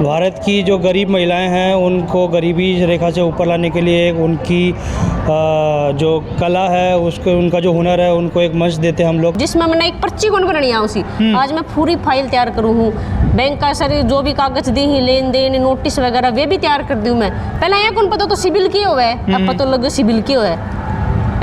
भारत की जो गरीब महिलाएं हैं उनको गरीबी रेखा से ऊपर लाने के लिए उनकी जो कला है उसको उनका जो हुनर है उनको एक मंच देते हैं हम लोग, जिसमें मैंने एक पर्ची कौन बनानी है उसी आज मैं पूरी फाइल तैयार करूँ हूँ, बैंक का सारे जो भी कागज दी ही लेन देन नोटिस वगैरह वे भी तैयार कर दूँ मैं। पहले यहाँ कौन पता तो सिविल की हुआ है, अब पता लगे सिविल की हुआ है,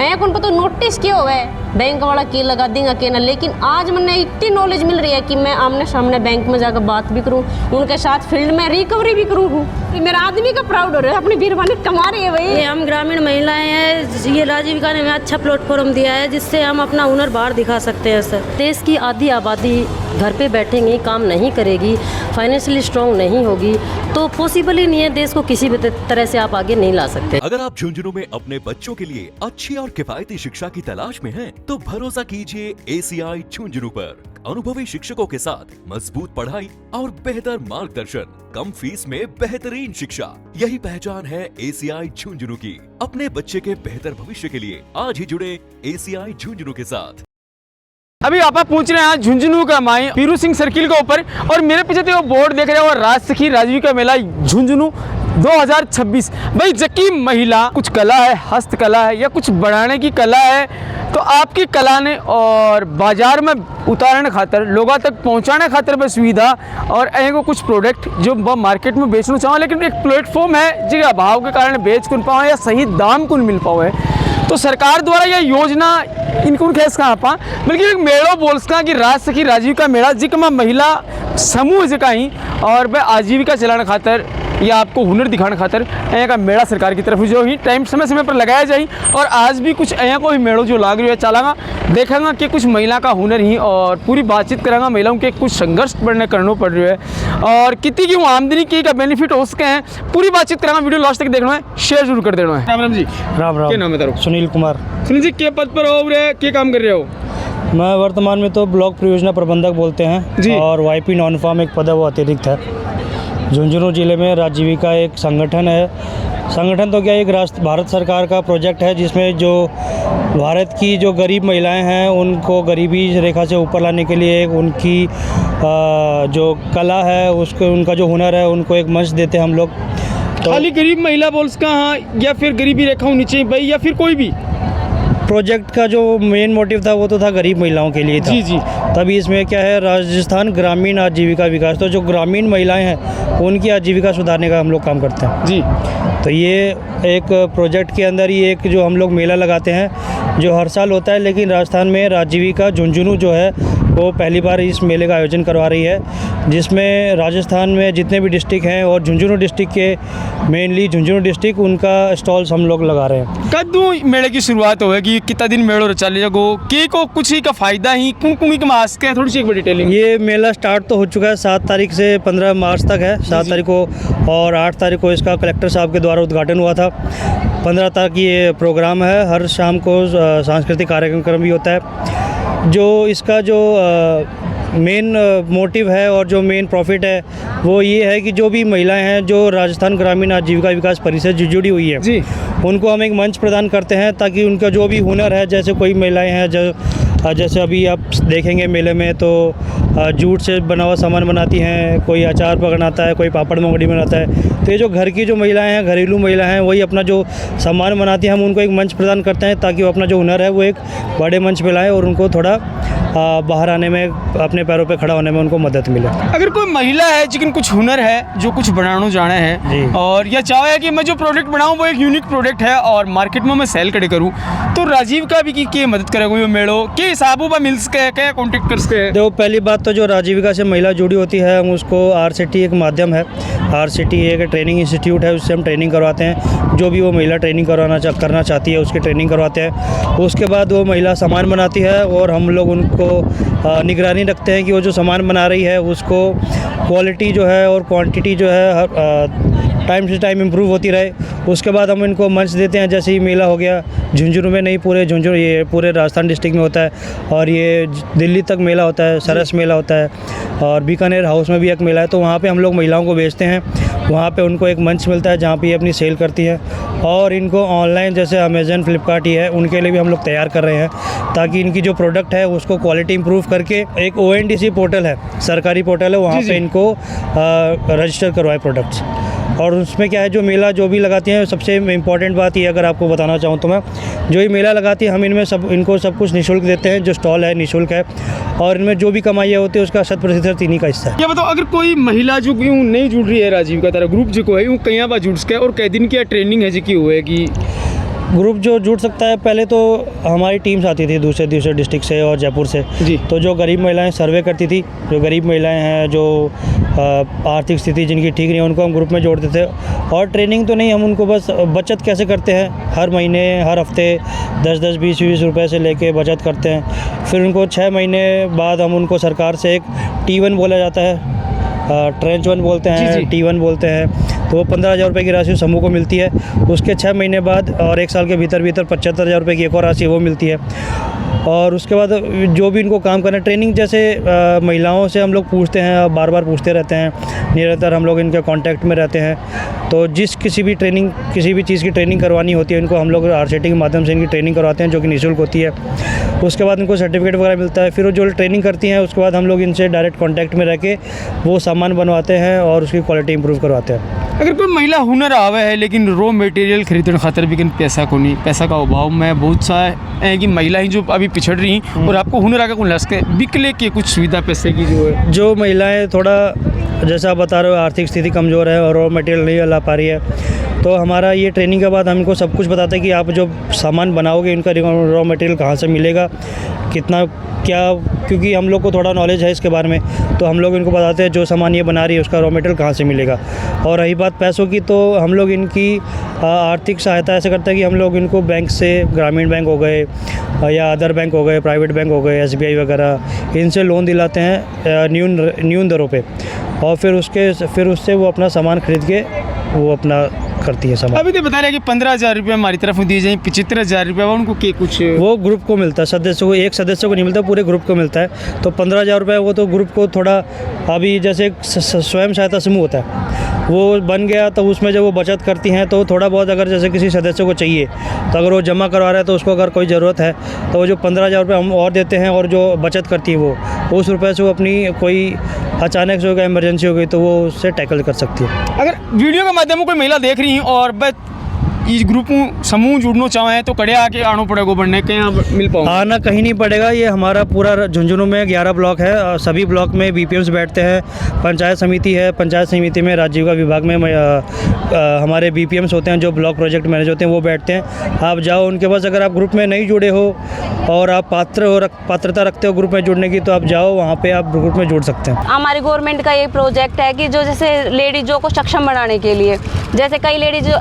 यहाँ कौन पता नोटिस क्या हुआ है, बैंक वाला के लगा देगा के ना। लेकिन आज मैंने इतनी नॉलेज मिल रही है कि मैं आमने सामने बैंक में जाकर बात भी करूँ, उनके साथ फील्ड में रिकवरी भी करूँ। मेरा आदमी का प्राउड हो रहा है, अपनी बीरबानी कमा रही है भाई। ये हम ग्रामीण महिलाएं हैं, ये राजीविका ने हमें अच्छा प्लेटफॉर्म दिया है जिससे हम अपना हुनर बाहर दिखा सकते हैं सर। देश की आधी आबादी घर पे बैठेंगी, काम नहीं करेगी, फाइनेंशियली स्ट्रांग नहीं होगी तो पॉसिबल ही नहीं है, देश को किसी भी तरह से आप आगे नहीं ला सकते। अगर आप झुंझुनू में अपने बच्चों के लिए अच्छी और किफायती शिक्षा की तलाश में हैं, तो भरोसा कीजिए ACI झुंझुनू पर। अनुभवी शिक्षकों के साथ मजबूत पढ़ाई और बेहतर मार्गदर्शन, कम फीस में बेहतरीन शिक्षा, यही पहचान है ACI झुंझुनू की। अपने बच्चे के बेहतर भविष्य के लिए आज ही जुड़े ACI झुंझुनू के साथ। अभी आप पहुंच रहे हैं झुंझुनू का माई पीरू सिंह सर्किल के ऊपर और मेरे पीछे तो बोर्ड देख रहे हो राजसखी राजीविका मेला झुंझुनू 2026। भाई जबकि महिला कुछ कला है, हस्तकला है या कुछ बनाने की कला है, तो आपकी कला ने और बाजार में उतारने खातर लोगों तक पहुंचाने खातर में सुविधा और को कुछ प्रोडक्ट जो मार्केट में बेचना चाहो, लेकिन एक प्लेटफॉर्म है जिसके अभाव के कारण बेच कौन पाओ या सही दाम कौन मिल पाओ है, तो सरकार द्वारा यह योजना इनको खेस कहाँ पा बल्कि एक मेड़ो बोल सका कि राजसखी राजीविका मेला जिसमें महिला समूह जगह ही और वह आजीविका चलाने खातर या आपको हुनर दिखाने खातर यहाँ का मेला सरकार की तरफ जो ही टाइम समय समय पर लगाया जाए। और आज भी कुछ यहाँ को ही मेड़ो जो लाग रही है चलागा देखेंगे कि कुछ महिला का हुनर ही और पूरी बातचीत करेंगे महिलाओं के कुछ संघर्ष करना पड़ रहा है और कितनी की आमदनी की का बेनिफिट हो सके हैं, पूरी बातचीत करेंगे। वीडियो लास्ट तक देखना है, शेयर जरूर कर देना है। राम राम जी। राम राम। क्या नाम है तारो? सुनील कुमार। सुनील जी क्या पद पर हो रहे, क्या काम कर रहे हो? मैं वर्तमान में तो ब्लॉक परियोजना प्रबंधक बोलते हैं जी। और YP नॉन फार्म एक पद है वो अतिरिक्त है। झुंझुनू जिले में राजीविका एक संगठन है, संगठन तो क्या एक भारत सरकार का प्रोजेक्ट है जिसमें जो भारत की जो गरीब महिलाएं हैं उनको गरीबी रेखा से ऊपर लाने के लिए उनकी जो कला है उसको उनका जो हुनर है उनको एक मंच देते हैं हम लोग। तो खाली गरीब महिला बोल सका हाँ या फिर गरीबी रेखा होनी चाहिए भाई या फिर कोई भी? प्रोजेक्ट का जो मेन मोटिव था वो तो था गरीब महिलाओं के लिए था। जी जी। तभी इसमें क्या है राजस्थान ग्रामीण आजीविका विकास, तो जो ग्रामीण महिलाएं हैं उनकी आजीविका सुधारने का हम लोग काम करते हैं जी। तो ये एक प्रोजेक्ट के अंदर ही एक जो हम लोग मेला लगाते हैं जो हर साल होता है, लेकिन राजस्थान में राजीविका झुंझुनू जो है वो पहली बार इस मेले का आयोजन करवा रही है, जिसमें राजस्थान में जितने भी डिस्ट्रिक्ट हैं और झुंझुनू डिस्ट्रिक्ट के मेनली झुंझुनू डिस्ट्रिक्ट उनका स्टॉल्स हम लोग लगा रहे हैं। कद्दू मेले की शुरुआत होगी, कितना दिन मेड़ो चले जागो, के को कुछ ही का फायदा ही कौन कौन का मास के थोड़ी सी एक डिटेलिंग। ये मेला स्टार्ट तो हो चुका है 7 तारीख से 15 मार्च तक है, 7 तारीख को और 8 तारीख को इसका कलेक्टर साहब के द्वारा उद्घाटन हुआ था। 15 तारीख ये प्रोग्राम है, हर शाम को सांस्कृतिक कार्यक्रम भी होता है। जो इसका जो मेन मोटिव है और जो मेन प्रॉफिट है वो ये है कि जो भी महिलाएं हैं जो राजस्थान ग्रामीण आजीविका विकास परिषद से जुड़ी हुई है जी, उनको हम एक मंच प्रदान करते हैं ताकि उनका जो भी हुनर है, जैसे कोई महिलाएं हैं जैसे अभी आप देखेंगे मेले में तो जूट से बना हुआ सामान बनाती हैं, कोई अचार बनाता है, कोई पापड़ मोगड़ी बनाता है। तो ये जो घर की जो महिलाएं हैं, घरेलू महिलाएं हैं, वही अपना जो सामान बनाती हैं, हम उनको एक मंच प्रदान करते हैं ताकि वो अपना जो हुनर है वो एक बड़े मंच पे लाएँ और उनको थोड़ा बाहर आने में, अपने पैरों पे खड़ा होने में उनको मदद मिले। अगर कोई महिला है जिन कुछ हुनर है जो कुछ बनाना जाना है और या चाहे कि मैं जो प्रोडक्ट बनाऊं वो एक यूनिक प्रोडक्ट है और मार्केट में मैं सेल करे करूं, तो राजीविका भी की मदद करेगा वो मेड़ो के हिसाबों पर मिल सके, क्या कॉन्टेक्ट कर सके? देखो पहली बात तो जो राजीविका से महिला जुड़ी होती है हम उसको RCT एक माध्यम है, RCT एक ट्रेनिंग इंस्टीट्यूट है, उससे हम ट्रेनिंग करवाते हैं। जो भी वो महिला ट्रेनिंग करना चाहती है उसकी ट्रेनिंग करवाते हैं। उसके बाद वो महिला सामान बनाती है और हम लोग उनको निगरानी रखते हैं कि वो जो सामान बना रही है उसको क्वालिटी जो है और क्वांटिटी जो है टाइम से टाइम इम्प्रूव होती रहे। उसके बाद हम इनको मंच देते हैं, जैसे ही मेला हो गया झुंझुनू में, नहीं पूरे झुंझुनू ये पूरे राजस्थान डिस्ट्रिक्ट में होता है और ये दिल्ली तक मेला होता है, सरस मेला होता है और बीकानेर हाउस में भी एक मेला है, तो वहाँ पे हम लोग महिलाओं को भेजते हैं हैं, वहाँ पे उनको एक मंच मिलता है जहाँ पे ये अपनी सेल करती हैं। और इनको ऑनलाइन जैसे अमेज़न, फ्लिपकार्ट ही है, उनके लिए भी हम लोग तैयार कर रहे हैं ताकि इनकी जो प्रोडक्ट है उसको क्वालिटी इंप्रूव करके एक ONDC पोर्टल है, सरकारी पोर्टल है, वहाँ पे इनको रजिस्टर करवाए प्रोडक्ट्स। और उसमें क्या है, जो मेला जो भी लगाती हैं, सबसे इम्पॉर्टेंट बात ये अगर आपको बताना चाहूँ तो मैं, जो ये मेला लगाती है हम इनको सब कुछ निःशुल्क देते हैं। जो स्टॉल है निःशुल्क है और इनमें जो भी कमाइयाँ होती है उसका 100% इन्हीं का हिस्सा है। ये बताओ, अगर कोई महिला जो यूँ नहीं जुड़ रही है राजीव का तरह ग्रुप जो है, यूँ कहीं बार जुड़ सके और कई दिन की ट्रेनिंग है जी हुए कि ग्रुप जो जुड़ सकता है, पहले तो हमारी टीम्स आती थी दूसरे डिस्ट्रिक्ट से और जयपुर से जी। तो जो गरीब महिलाएं सर्वे करती थी, जो गरीब महिलाएं हैं, जो आर्थिक स्थिति जिनकी ठीक नहीं है, उनको हम ग्रुप में जोड़ते थे। और ट्रेनिंग तो नहीं, हम उनको बस बचत कैसे करते हैं, हर महीने हर हफ्ते 10-10, 20-20 रुपए से लेके बचत करते हैं। फिर उनको 6 महीने बाद हम उनको सरकार से एक T1 बोला जाता है, ट्रेंच 1 बोलते हैं, T1 बोलते हैं, तो वो 15,000 रुपये की राशि समूह को मिलती है। उसके 6 महीने बाद और 1 साल के भीतर 75,000 रुपये की एक और राशि वो मिलती है। और उसके बाद जो भी इनको काम करना है, ट्रेनिंग जैसे महिलाओं से हम लोग पूछते हैं, बार बार पूछते रहते हैं, निरंतर हम लोग इनके कांटेक्ट में रहते हैं। तो किसी भी चीज़ की ट्रेनिंग करवानी होती है, इनको हम लोग RCT के माध्यम से इनकी ट्रेनिंग करवाते हैं, जो कि निःशुल्क होती है। उसके बाद इनको सर्टिफिकेट वगैरह मिलता है। फिर वो जो ट्रेनिंग करती हैं उसके बाद हम लोग इनसे डायरेक्ट कांटेक्ट में रह के वो सामान बनवाते हैं और उसकी क्वालिटी इंप्रूव करवाते हैं। अगर कोई महिला हुनर आवे है लेकिन रॉ मटेरियल खरीदने खातर भी पैसा को नहीं, पैसा का अभाव में बहुत सा है कि महिलाएं जो अभी पिछड़ रही हैं और आपको हुनर आगे कौन लसके बिकले की कुछ सुविधा पैसे की जो महिलाएं थोड़ा जैसा आप बता रहे हो आर्थिक स्थिति कमज़ोर है और रॉ मटेरियल नहीं ला पा रही है, तो हमारा ये ट्रेनिंग के बाद हम इनको सब कुछ बताते हैं कि आप जो सामान बनाओगे इनका रॉ मटेरियल कहाँ से मिलेगा, कितना क्या, क्योंकि हम लोग को थोड़ा नॉलेज है इसके बारे में, तो हम लोग इनको बताते हैं जो सामान ये बना रही है उसका रॉ मटेरियल कहाँ से मिलेगा। और रही बात पैसों की, तो हम लोग इनकी आर्थिक सहायता ऐसे करते हैं कि हम लोग इनको बैंक से, ग्रामीण बैंक हो गए या अदर बैंक हो गए, प्राइवेट बैंक हो गए, SBI वगैरह, इनसे लोन दिलाते हैं न्यून दरों पे। और फिर उससे वो अपना सामान खरीद के वो अपना करती है सामान। अभी तो बता रहे कि 15,000 रुपये हमारी तरफ दिए जाए, 75,000 रुपये उनको के कुछ वो ग्रुप को मिलता है, सदस्य को, एक सदस्य को नहीं मिलता, पूरे ग्रुप को मिलता है। तो 15,000 रुपये वो तो ग्रुप को थोड़ा, अभी जैसे स्वयं सहायता समूह होता है वो बन गया, तो उसमें जब वो बचत करती हैं तो थोड़ा बहुत अगर जैसे किसी सदस्य को चाहिए तो अगर वो जमा करवा रहा है तो उसको अगर कोई ज़रूरत है तो वो जो 15,000 रुपये हम और देते हैं, और जो बचत करती है वो उस रुपये से वो अपनी कोई अचानक से हो गया, इमरजेंसी हो गई, तो वो उससे टैकल कर सकती है। अगर वीडियो के माध्यम से कोई महिला देख रही हैं और बस इस ग्रुप समूह जुड़ना चाहें तो कड़े आके आना पड़ेगा, बढ़ने के यहाँ मिल पाऊँगा? आना कहीं नहीं पड़ेगा। ये हमारा पूरा झुंझुनू में 11 ब्लॉक है और सभी ब्लॉक में BPMs बैठते हैं, पंचायत समिति है, पंचायत समिति में राजीविका विभाग में हमारे BPMs होते हैं, जो ब्लॉक प्रोजेक्ट मैनेजर होते हैं, वो बैठते हैं। आप जाओ उनके पास, अगर आप ग्रुप में नहीं जुड़े हो और आप पात्रता रखते हो ग्रुप में जुड़ने की, तो आप जाओ वहाँ पे, आप ग्रुप में जुड़ सकते हैं। हमारी गवर्नमेंट का ये प्रोजेक्ट है कि जो जैसे लेडीजों को सक्षम बनाने के लिए, जैसे कई लेडीज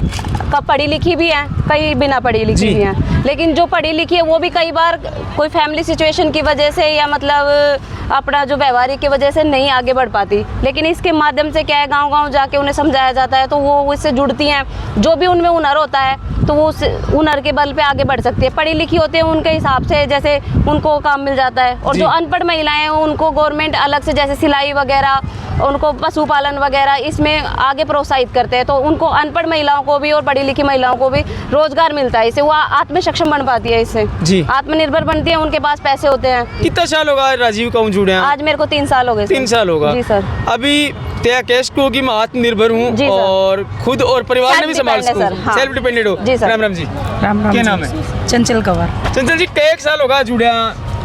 का पढ़ी लिखी भी हैं, कई बिना पढ़ी लिखी भी हैं, लेकिन जो पढ़ी लिखी है वो भी कई बार कोई फैमिली सिचुएशन की वजह से या मतलब अपना जो व्यवहारिक की वजह से नहीं आगे बढ़ पाती। लेकिन इसके माध्यम से क्या है, गांव-गांव जाके उन्हें समझाया जाता है तो वो इससे जुड़ती हैं। जो भी उनमें हुनर होता है तो वो उस हुनर के बल पे आगे बढ़ सकती है। पढ़ी लिखी होते हैं उनके हिसाब से जैसे उनको काम मिल जाता है, और जो अनपढ़ महिलाएं हैं उनको गवर्नमेंट अलग से जैसे सिलाई वगैरह, उनको पशुपालन वगैरह इसमें आगे प्रोत्साहित करते हैं, तो उनको अनपढ़ महिलाओं को भी और पढ़ी लिखी महिलाओं को भी रोजगार मिलता है। इससे वो आत्म सक्षम बन पाती है, इससे आत्मनिर्भर बनती है, उनके पास पैसे होते हैं। कितना साल होगा राजीव का जुड़े हैं? आज मेरे को 3 साल हो गए। 3 साल होगा जी सर। अभी तय कैश को कि मैं आत्मनिर्भर हूँ और खुद और परिवार में भी संभाल सकूँ, सेल्फ डिपेंडेंट हो। जी सर। राम राम जी। राम क्या जी। नाम है? चंचल कंवर। चंचल जी, कई साल होगा जुड़े?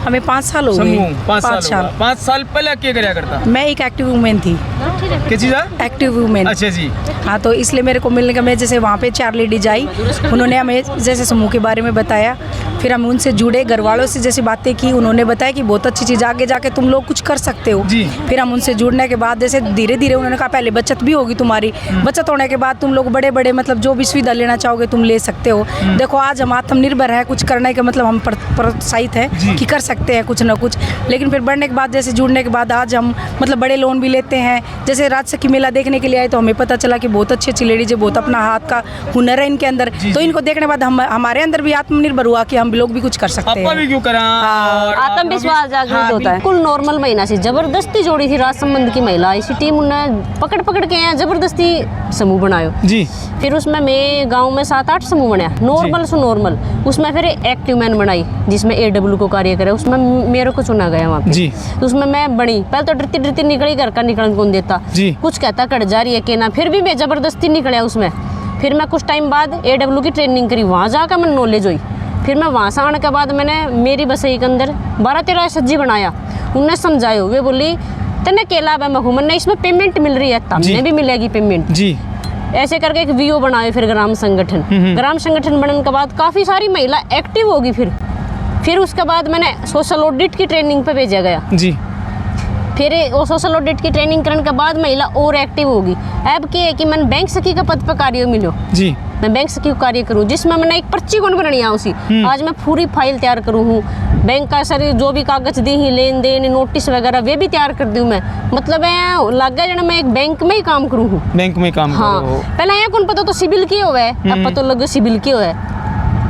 हमें 5 साल हो गए। 5 साल। 5 साल पहले क्या कराया करता? मैं एक एक्टिव वुमेन थी। क्या चीज़ है? Active women. अच्छा जी। हाँ, तो इसलिए मेरे को मिलने का, मैं जैसे वहाँ पे 4 लेडीज आई, उन्होंने हमें जैसे समूह के बारे में बताया, फिर हम उनसे जुड़े, घर वालों से जैसे बातें की, उन्होंने बताया कि बहुत अच्छी चीज़, आगे जाके तुम लोग कुछ कर सकते हो। फिर हम उनसे जुड़ने के बाद जैसे धीरे धीरे उन्होंने कहा पहले बचत भी होगी तुम्हारी, बचत होने के बाद तुम लोग बड़े बड़े मतलब जो भी सुविधा लेना चाहोगे तुम ले सकते हो। देखो आज हम आत्मनिर्भर है, कुछ करने का मतलब हम प्रोत्साहित है कि कर सकते हैं कुछ ना कुछ। लेकिन फिर बढ़ने के बाद जैसे जुड़ने के बाद आज हम मतलब बड़े लोन भी लेते हैं। जैसे राजसखी मेला देखने के लिए आए तो हमें पता चला कि बहुत अच्छी लेडीज है, बहुत अपना हाथ का हुनर है इनके अंदर, तो इनको देखने के बाद हमारे अंदर भी आत्मनिर्भर हुआ कि हम भी लोग भी कुछ कर सकते आपा हैं। भी क्यों करा और आत्मविश्वास जागृत हाँ, होता है। बिल्कुल नॉर्मल महीना से जबरदस्ती जोड़ी थी राज संबंध की महिला, इसी टीम उन्हें पकड़ पकड़ के यहाँ जबरदस्ती समूह बनायो। जी फिर उसमें मैं गांव में 7-8 समूह बनाया, नॉर्मल से नॉर्मल। उसमें फिर एक्टिव मैन बनाई जिसमें AW को कार्य करे, उसमें मेरे को चुना गया वहाँ पे। जी। तो उसमें मैं बड़ी, पहले तो डरती डरती निकली, घर का निकलने कौन देता, जी। कुछ कहता कट जा रही है कि ना, फिर भी मैं जबरदस्ती निकलिया उसमें। फिर मैं कुछ टाइम बाद AW की ट्रेनिंग करी, वहाँ जाकर मैं नॉलेज हुई। फिर मैं वहाँ से आने के बाद मैंने मेरी बसई के अंदर 12-13 सज्जी बनाया, उन्हें समझायो। वे बोली तेने केला मैं घूमन नहीं, इसमें पेमेंट मिल रही है, तब भी मिलेगी पेमेंट। जी ऐसे करके एक VO बनाए, फिर ग्राम संगठन। ग्राम संगठन बनने के बाद काफ़ी सारी महिला एक्टिव होगी। फिर उसके बाद मैंने सोशल ऑडिट की ट्रेनिंग पे भेजा गया। जी फिर वो सोशल ऑडिट की ट्रेनिंग करने के बाद महिला और एक्टिव होगी। अब क्या है कि मैंने बैंक सखी का पद पर कार्य मिलो, जी मैं बैंक सखी का कार्य करूँ, जिसमें मैंने एक पर्ची कौन बनानी है उसी। आज मैं पूरी फाइल तैयार करूँ हूँ, बैंक का सारे जो भी कागज दी ही, लेन देन, नोटिस वगैरह वे भी तैयार कर दूँ मैं। मतलब है लगा जाना मैं एक बैंक में ही काम करूँ हूँ। बैंक में काम हाँ, करो। पहले यहाँ कौन पता तो सिविल की हुआ है, अब पता लगे सिविल की हुआ है।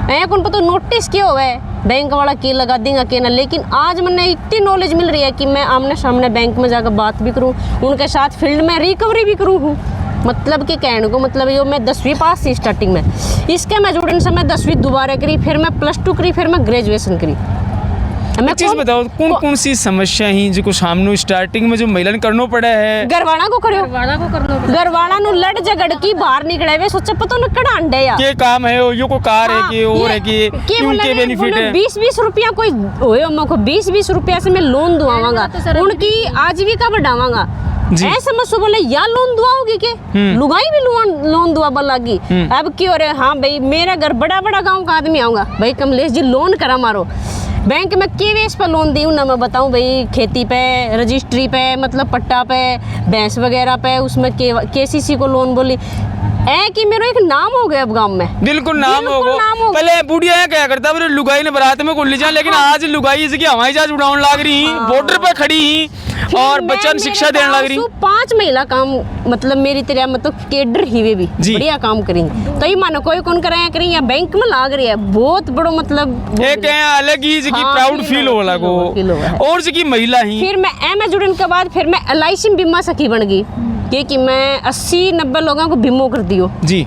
यहाँ कौन पता नोटिस क्या हुआ है, बैंक वाला के लगा देगा के ना। लेकिन आज मैंने इतनी नॉलेज मिल रही है कि मैं आमने सामने बैंक में जाकर बात भी करूँ, उनके साथ फील्ड में रिकवरी भी करूँ हूँ। मतलब कि कहने को मतलब ये मैं 10वीं पास थी स्टार्टिंग में, इसके मैं जुड़ने से मैं 10वीं दोबारा करी, फिर मैं +2 करी, फिर मैं ग्रेजुएशन करी। एक चीज बताओ, कौन कौन सी समस्या ही जो सामने स्टार्टिंग में जो महिला ने करना पड़ा है? घरवाला को करो, घरवाला नु लड़ झगड़ की बाहर निकले वे, सोचा पता न कड़ा अंडे या के काम है यो को कार है कि और है कि उनके बेनिफिट है? 20-20 रुपया कोई होयो मको 20-20 रुपया से मैं लोन दुआवांगा, उनकी आजीविका बढ़ावांगा। ऐसे मत बोले या लोन दुआओगी के, लुगाई भी लोन दुआ लगी। अब क्यों हो रहे, हाँ भाई मेरा घर बड़ा बड़ा गाँव का आदमी आऊंगा, भाई कमलेश जी लोन करा मारो। बैंक में केवेस पर लोन दी हूँ ना, मैं बताऊँ भाई, खेती पे, रजिस्ट्री पे, मतलब पट्टा पे, भैंस वगैरह पे, उसमें KCC को लोन बोली है कि मेरा एक नाम हो गया अब गांव में। बिल्कुल नाम होगा। पहले बुढ़िया है क्या करता है, लुगाई ने बारात में को ले जा, लेकिन आज लुगाई इसकी हवाई जहाज उड़ाने लग रही, बॉर्डर पे खड़ी ही और बच्चन शिक्षा देने लग रही। 5 महिला काम मतलब मेरी तरह मतलब केडर ही वे भी बढ़िया काम करेंगे। तो ये मानो कोई कौन कराया करें या बैंक में लाग रही है, बहुत बड़ो मतलब एक अलग ही जिकी प्राउड फील हो लगो और जिकी महिला ही। फिर मैं एम जुड़ने के बाद फिर मैं LIC बीमा सखी बन गई, क्योंकि मैं 80-90 लोगों को बीमो कर दियो जी।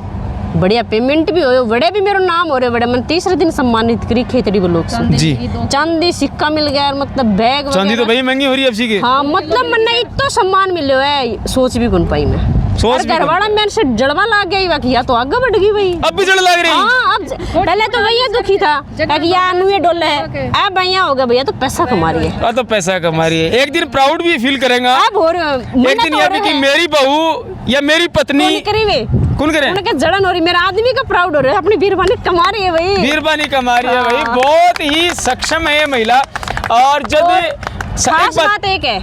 बढ़िया पेमेंट भी हो, बड़े भी मेरा नाम हो रहे बड़े। मैं तीसरे दिन सम्मानित करी खेतड़ी ब्लॉक से जी। चांदी सिक्का मिल गया, मतलब बैग चांदी तो भाई महंगी हो रही है अब सी के। हाँ मतलब मैंने इतना सम्मान मिलो है, सोच भी कौन पाई मैं। घरवाला मेरे से जड़वा लाग गई कि या तो आगे बढ़ गई भाई, अब भी जड़ लग रही। हाँ अब पहले तो भैया दुखी था कि या अनुए डोले है, अब भैया हो गया भैया तो पैसा कमा रही है। तो पैसा कमा रही है, एक दिन प्राउड भी फील करेगा। अब हो रहे एक दिन ये भी कि मेरी बहू या मेरी पत्नी करी वे कौन करे, उनके जड़न हो रही, मेरा आदमी का प्राउड हो रहा है, अपनी बीरबानी कमा रही है भाई, बीरबानी कमा रही है भाई। बहुत ही सक्षम है ये महिला। और जब खास बात एक है,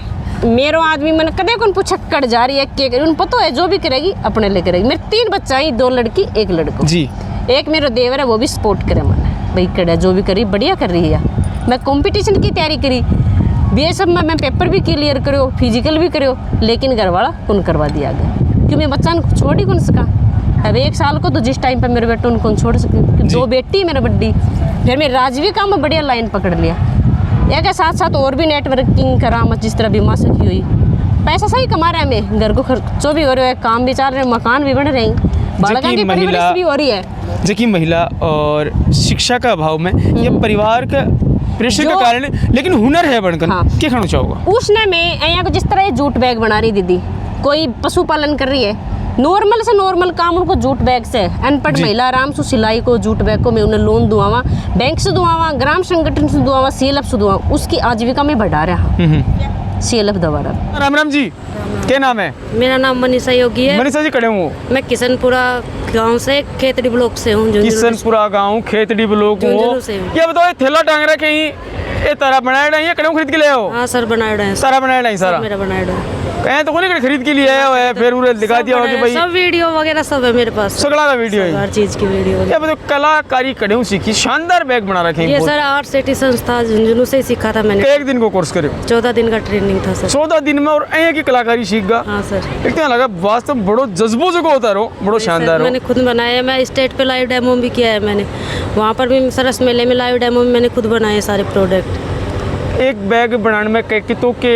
मेरो आदमी मैंने कदे कौन पूछा कट जा रही है क्या करी, उन पता है जो भी करेगी अपने लिए करेगी। मेरे 3 बच्चा ही, 2 लड़की 1 लड़को जी। एक मेरा देवर है वो भी सपोर्ट करे मैंने, भाई कड़ा जो भी करी बढ़िया कर रही है। मैं कंपटीशन की तैयारी करी, BSF में मैं पेपर भी क्लियर करो, फिजिकल भी करो, लेकिन घर वाला कौन करवा दिया गया, क्योंकि मैं बच्चा छोड़ ही कौन सका। अब 1 साल को तो जिस टाइम पे मेरे बेटे उनको छोड़ सके, 2 बेटी मेरा बड्डी। फिर मैं राजविका में बढ़िया लाइन पकड़ लिया, एक साथ साथ और भी नेटवर्किंग करा, मत जिस तरह बीमा सखी हुई, पैसा सही कमा रहे हैं, मैं घर को खर्चो भी हो रहे हैं, काम भी चल रहे हैं, मकान भी बन रहे हैं, बालका की परवरिश भी हो रही है। जबकि महिला और शिक्षा का अभाव में या परिवार का प्रेशर का कारण, लेकिन हुनर है बनकर। हाँ। क्या कहना चाहोगा? उसने मैं यहाँ को जिस तरह ये जूट बैग बना रही दीदी, कोई पशुपालन कर रही है, नॉर्मल से नॉर्मल काम उनको जूट बैग से, अनपढ़ महिला आराम से सिलाई को जूट बैग को मैं उन्हें लोन दुआवा, बैंक से दुआवा, ग्राम संगठन से दुआवा, CLF से दुआवा, उसकी आजीविका में बढ़ा रहा CLF दोबारा। राम राम जी, क्या नाम है? मेरा नाम मनीषा योगी है। मनीषा जी खड़े हूँ, मैं किशनपुरा गांव से, खेतड़ी ब्लॉक से हूँ। किशनपुरा गाँव खेतड़ी ब्लॉक हूँ। ये बताओ, ये थैला टांग रखे ही, ये तारा बनाया है, ये कड़े खरीद के ले आओ? हाँ सर बनाया है, सारा बनाया है, सारा मेरा बनाया है। तो कोने खरीद के लिए आया हुआ है, फिर उन्हें दिखा दिया होगा कि भाई सब वीडियो वगैरह सब है मेरे पास, सगड़ा का वीडियो है, हर चीज की वीडियो ये बताओ कलाकारी कड़े सीखी, शानदार बैग बना रखे हैं। ये सर आर्ट सिटी संस्था झुंझुनू से ही सीखा था मैंने। एक दिन को कोर्स करे, 14 दिन का ट्रेनिंग था सर। 14 दिन में और ऐ की कलाकारी सीख गा। हाँ सर, इतना लगा वास्तव बड़ो जज्बो जगह होता रहो, बड़ो शानदार हो। मैंने खुद बनाया, मैं स्टेट पे लाइव डेमो भी किया है मैंने, वहाँ पर भी सरस मेले में लाइव डेमो में मैंने खुद बनाए सारे प्रोडक्ट। एक बैग बनाने में कितों के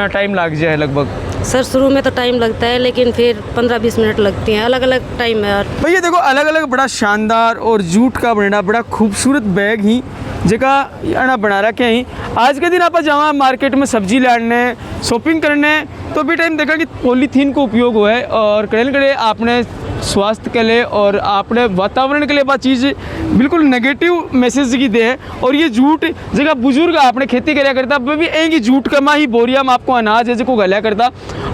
टाइम लग जाए लगभग? सर शुरू में तो टाइम लगता है, लेकिन फिर 15-20 मिनट लगती हैं, अलग अलग टाइम है यार। भैया देखो अलग अलग बड़ा शानदार और जूट का बना बड़ा खूबसूरत बैग ही जगह अना बना रखे ही। आज के दिन आप जावा मार्केट में सब्जी लाने शॉपिंग करने तो भी टाइम देखा कि पॉलीथीन का उपयोग हुआ है, और कड़े कड़े आपने स्वास्थ्य के लिए और आपने वातावरण के लिए बात चीज़ बिल्कुल नेगेटिव मैसेज की दे है। और ये जूट जगह बुजुर्ग आपने खेती कराया करता, वो भी एक ही जूट कमा ही बोरिया में आपको अनाज है जो गलाया करता,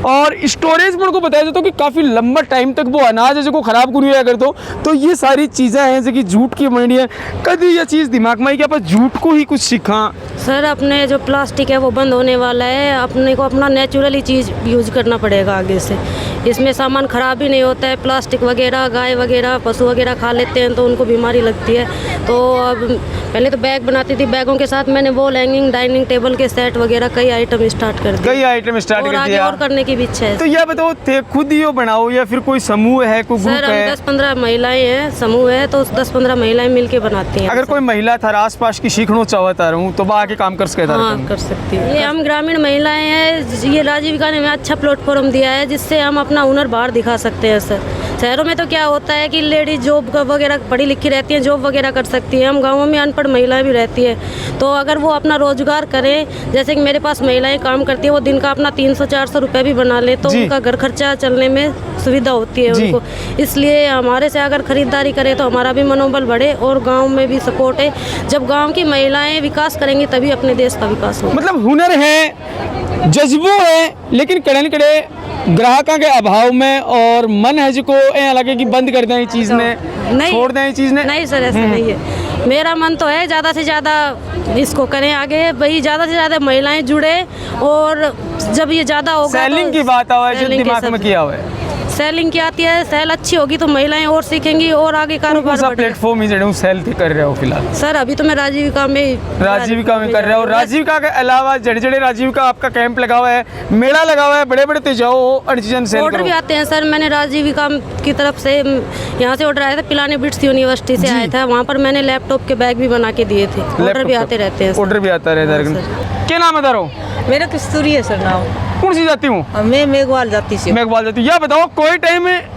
और स्टोरेज में उनको बताया जाता कि काफ़ी लंबा टाइम तक वो अनाज है जो ख़राब को नहीं कर दो। तो ये सारी चीज़ें हैं जो कि जूट की बनी है। कभी ये चीज़ दिमाग में आई कि आप जूट को ही कुछ सीखा? सर अपने जो प्लास्टिक है वो बंद होने वाला है, अपने को अपना नेचुरली चीज़ यूज करना पड़ेगा आगे से। इसमें सामान ख़राब भी नहीं होता है, प्लास्टिक वगैरह गाय वगैरह पशु वगैरह खा लेते हैं तो उनको बीमारी लगती है। तो अब पहले तो बैग बनाती थी, बैगों के साथ मैंने वॉल हैंगिंग, डाइनिंग टेबल के सेट वगैरह कई आइटम स्टार्ट कर दिए। कई आइटम स्टार्ट कर दिया और करने की भी इच्छा है। तो यह बताओ थे खुद ही बनाओ या फिर कोई समूह है, कोई ग्रुप सर हम है? 10-15 महिलाएं हैं, समूह है, तो 10-15 महिलाएं मिलके बनाती हैं। अगर कोई महिला था आस-पास की सीखना चाहता रहूँ तो वह आके काम कर सकता है? हाँ कर सकती है। ये हम ग्रामीण महिलाएं हैं, ये राजीविका ने हमें अच्छा प्लेटफॉर्म दिया है जिससे हम अपना हुनर बाहर दिखा सकते हैं सर। शहरों में तो क्या होता है कि लेडीज जॉब वगैरह पढ़ी लिखी रहती हैं, जॉब वगैरह कर सकती हैं, हम गाँवों में अनपढ़ महिलाएं भी रहती है। तो अगर वो अपना रोजगार करें, जैसे कि मेरे पास महिलाएं काम करती हैं, वो दिन का अपना 300-400 रुपये भी बना ले तो उनका घर खर्चा चलने में सुविधा होती है उनको। इसलिए हमारे से अगर खरीदारी करें तो हमारा भी मनोबल बढ़े और गांव में भी सपोर्ट है। जब गांव की महिलाएं विकास करेंगी तभी अपने देश का विकास होगा। मतलब हुनर है, जज्बो है, लेकिन कड़े कड़े ग्राहकों के अभाव में और मन है जो लगे कि बंद कर दें चीज़ ने, छोड़ दें चीज़ ने। नहीं सर ऐसा नहीं है, मेरा मन तो है ज़्यादा से ज़्यादा इसको करें आगे, भाई ज़्यादा से ज़्यादा महिलाएं जुड़े, और जब ये ज़्यादा होगा सेलिंग की बात आवा है जो दिमाग में किया हुआ है। सेलिंग की आती है, सेल अच्छी होगी तो महिलाएं और सीखेंगी और आगे कारोबार बढ़ेगा। प्लेटफॉर्म ही जड़े सेल कर रहे हो फिलहाल? सर अभी तो मैं राजीविका में कर रहे हो। राजीविका के अलावा जड़े जड़े राजीविका आपका कैंप लगा हुआ है, मेला लगा हुआ है, बड़े बड़े तेजाओ ऑर्डर भी आते हैं सर। मैंने राजीविका की तरफ से यहाँ से ऑर्डर आया था, पिलानी बिट्स यूनिवर्सिटी से आया था, वहाँ पर मैंने लैपटॉप के बैग भी बना के दिए थे। ऑर्डर भी आते रहते हैं, ऑर्डर भी आता रहता है। क्या नाम है तारो? मेरा कस्तूरी है सर नाम। कौन सी जाती हूँ? मैं मेघवाल जाती से। मेघवाल जाती। यह बताओ कोई टाइम में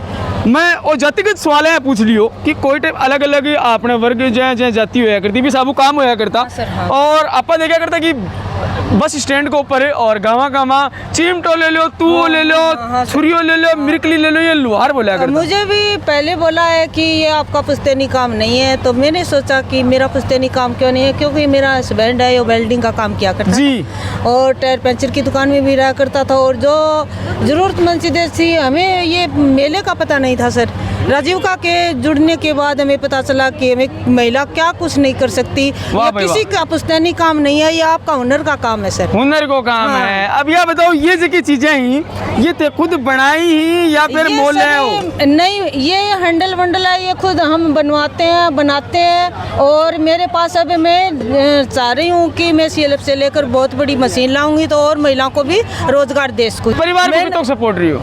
मैं और जातिगत सवाल है पूछ लियो कि कोई टाइम अलग अलग आपने वर्ग जै जाति होया करती भी साबू काम होया करता। हाँ। और आपा देखा करता कि बस स्टैंड के ऊपर और गावा चिमटो ले लो, तू ले लो, छुरियो ले लो, मिर्कली ले लो, ये लुहार बोला करता। मुझे भी पहले बोला है कि ये आपका पुश्तैनी काम नहीं है, तो मैंने सोचा कि मेरा पुश्तैनी काम क्यों नहीं है, क्योंकि मेरा हस्बैंड है, वो वेल्डिंग का काम किया करता जी, और टायर पंचर की दुकान में भी रहा करता था। और जो ज़रूरतमंद चीज़ें थी, हमें ये मेले का पता नहीं था सर। राजीविका के जुड़ने के बाद हमें पता चला कि हमें महिला क्या कुछ नहीं कर सकती, या किसी का पुश्तैनी काम नहीं है, ये आपका हुनर का काम है सर। हुनर को काम है। अब यह बताओ ये जो की चीजें ही ये ते खुद बनाई ही या फिर मोल है हो? नहीं, ये हैंडल वंडल है, ये खुद हम बनाते हैं। और मेरे पास अब मैं चाह रही हूँ कि मैं CLF से लेकर बहुत बड़ी मशीन लाऊंगी तो और महिलाओं को भी रोजगार दे सकूँ। परिवार में तो सपोर्ट रही हो?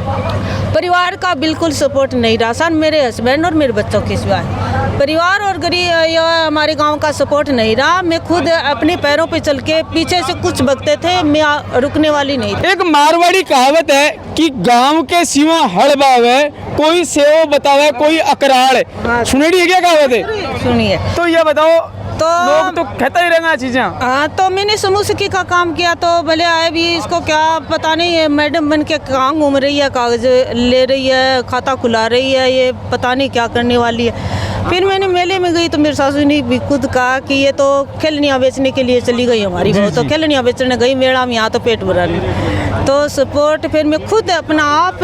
परिवार का बिल्कुल सपोर्ट नहीं रहा सर, मेरे हस्बैंड और मेरे बच्चों के सिवाय। परिवार और गरीब हमारे गांव का सपोर्ट नहीं रहा। मैं खुद अपने पैरों पे चल के पीछे से कुछ बकते थे, मैं रुकने वाली नहीं थी। एक मारवाड़ी कहावत है कि गांव के सिवा हड़ बावे, कोई सेव बतावे, कोई अकराड़। सुनेड़ी है क्या कहावत है? सुनिए। तो यह बताओ तो लोग तो कहता ही रहना चीजें। हाँ, तो मैंने समूह सिक्की का काम किया, तो भले आए भी इसको क्या पता नहीं है, मैडम बन के कहाँ घूम रही है, कागज ले रही है, खाता खुला रही है, ये पता नहीं क्या करने वाली है। फिर मैंने मेले में गई तो मेरे सासू ने भी खुद कहा कि ये तो खिलनियाँ बेचने के लिए चली गई हमारी बहू, तो खिलनियाँ बेचने गई मेला में, यहाँ तो पेट भरा नहीं। तो सपोर्ट फिर मैं खुद अपना आप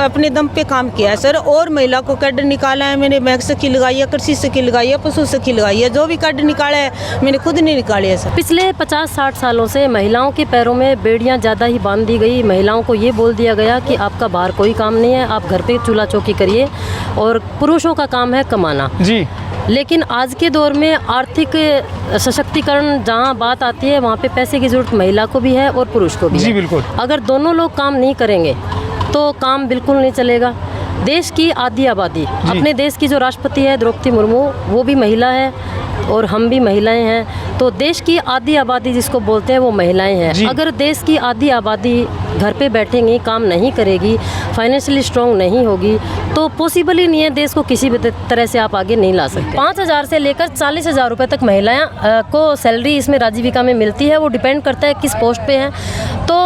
अपने दम पे काम किया है सर। और महिला को कैडर निकाला है मैंने, बैंक से की लगाई है, कृषि से की लगाई है, पशु से की लगाई है, जो भी कैडर निकाला है मैंने खुद नहीं निकाली है सर। पिछले 50-60 सालों से महिलाओं के पैरों में बेड़ियां ज़्यादा ही बांध दी गई। महिलाओं को ये बोल दिया गया कि आपका बाहर कोई काम नहीं है, आप घर पे चूल्हा चौकी करिए और पुरुषों का काम है कमाना जी। लेकिन आज के दौर में आर्थिक सशक्तिकरण जहाँ बात आती है वहाँ पे पैसे की ज़रूरत महिला को भी है और पुरुष को भी जी है। बिल्कुल। अगर दोनों लोग काम नहीं करेंगे तो काम बिल्कुल नहीं चलेगा। देश की आधी आबादी, अपने देश की जो राष्ट्रपति है द्रौपदी मुर्मू, वो भी महिला है और हम भी महिलाएं हैं। तो देश की आधी आबादी जिसको बोलते हैं वो महिलाएं हैं। अगर देश की आधी आबादी घर पे बैठेंगी, काम नहीं करेगी, फाइनेंशियली स्ट्रांग नहीं होगी, तो पॉसिबल ही नहीं है, देश को किसी भी तरह से आप आगे नहीं ला सकते। 5,000 से लेकर 40,000 रुपये तक महिलाएं को सैलरी इसमें राजीविका में मिलती है। वो डिपेंड करता है किस पोस्ट पे हैं। तो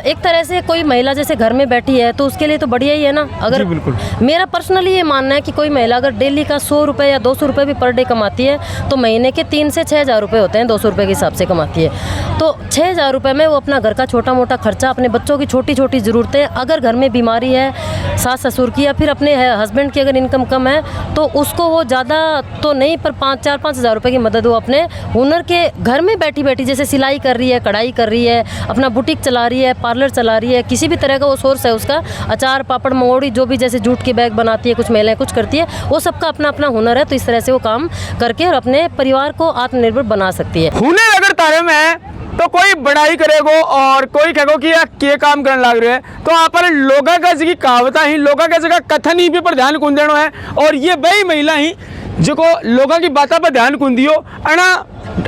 एक तरह से कोई महिला जैसे घर में बैठी है तो उसके लिए तो बढ़िया ही है ना। अगर बिल्कुल। मेरा पर्सनली ये मानना है कि कोई महिला अगर डेली का 100 रुपये या 200 रुपये भी पर डे कमाती है तो महीने के 3 से 6,000 रुपये होते हैं, 200 रुपये के हिसाब से कमाती है। तो 6,000 रुपये में वो अपना घर का छोटा मोटा खर्चा, अपने बच्चों की छोटी छोटी ज़रूरतें, अगर घर में बीमारी है सास ससुर की या फिर अपने हस्बैंड की अगर इनकम कम है तो उसको वो ज़्यादा तो नहीं पर 4-5 हज़ार रुपये की मदद वो अपने हुनर के घर में बैठी बैठी जैसे सिलाई कर रही है, कढ़ाई कर रही है, अपना बुटीक चला रही है, पार्लर चला रही है, किसी भी तरह का वो सोर्स है उसका, अचार पापड़ मंगोड़ी जो भी जैसे जूट के बैग बनाती है, कुछ महिलाएं कुछ करती है, वो सबका अपना अपना हुनर है। तो इस तरह से वो काम करके और अपने परिवार को आत्मनिर्भर बना सकती है। हुनर अगर तारे में है तो कोई बढ़ाई करेगो और कोई कहेगो कि यार के काम करने लग रहे हैं। तो आप पर लोगा का जगह कहावत ही, लोगा का जगह कथन ही पर ध्यान कुन देना है। और ये वही महिला ही जो को लोगों की बातों पर ध्यान कुन दियो अना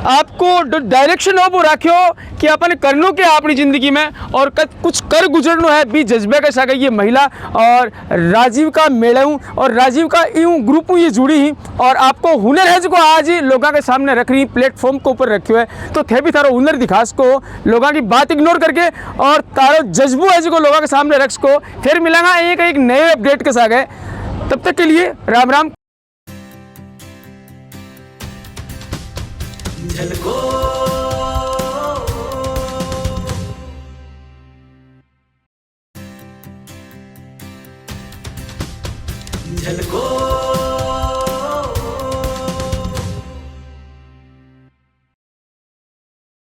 आपको डायरेक्शन हो वो रखियो कि अपन करनो के अपनी जिंदगी में और कुछ कर गुजरनो है भी जज्बे के साथ ये महिला और राजीव का मेड़ू और राजीव का यूँ ग्रुप ये जुड़ी ही और आपको हुनर है जो आज ही लोगों के सामने रख रही प्लेटफॉर्म के ऊपर रखियो है। तो थे भी तारो हुनर दिखास को लोगों की बात इग्नोर करके और तारो जज्बो है जो लोगों के सामने रख को। फिर मिलेंगा एक नए अपडेट के साथ है, तब तक के लिए राम राम। झलको